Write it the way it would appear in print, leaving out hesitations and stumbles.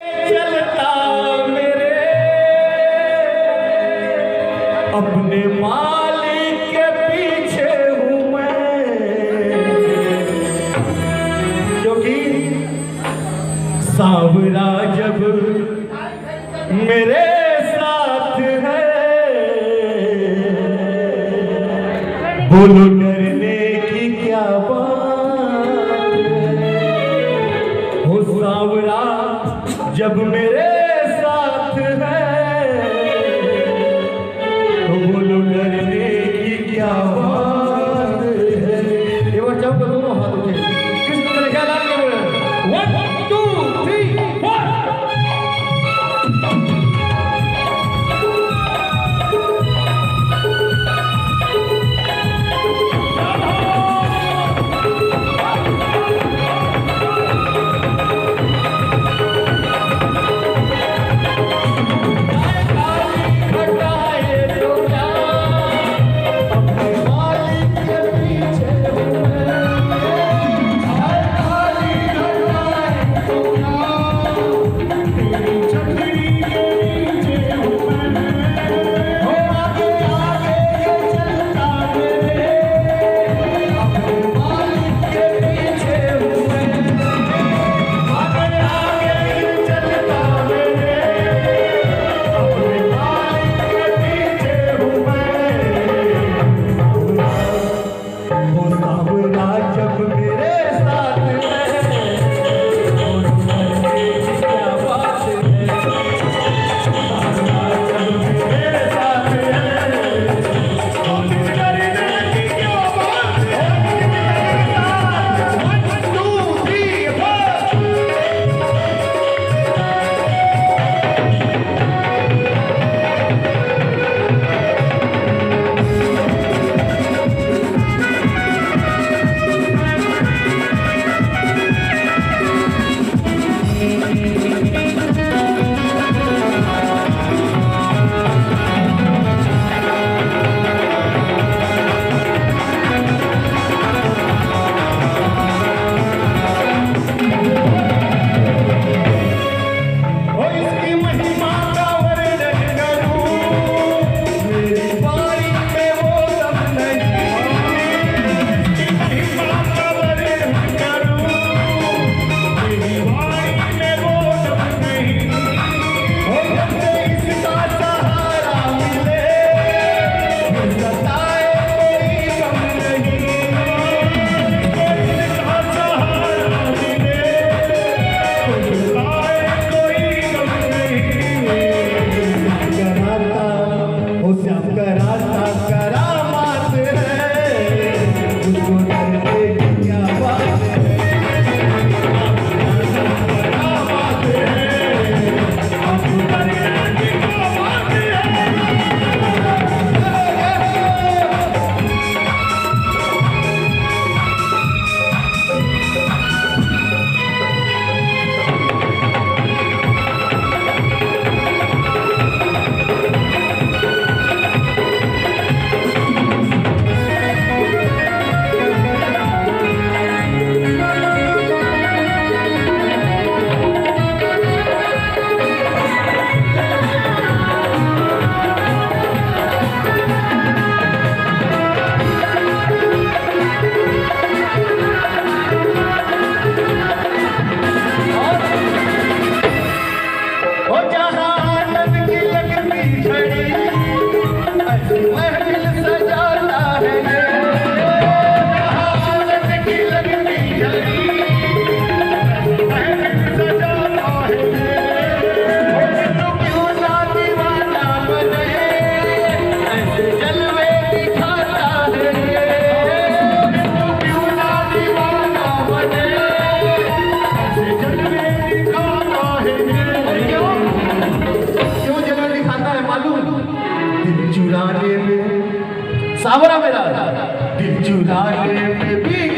चलता मेरे अपने मालिक के पीछे हूँ मैं, क्योंकि सांवरा जब मेरे साथ है, बोलो डरने की क्या बात है। हो सांवरा जब मेरे साथ है, तो बोलो डरने की क्या बात है। एक बार जब दोनों हाथ उठे कृष्ण ने क्या नाम के बोले 1 2 3 4। चुराने में सावरा मेरा दिल चुराने में भी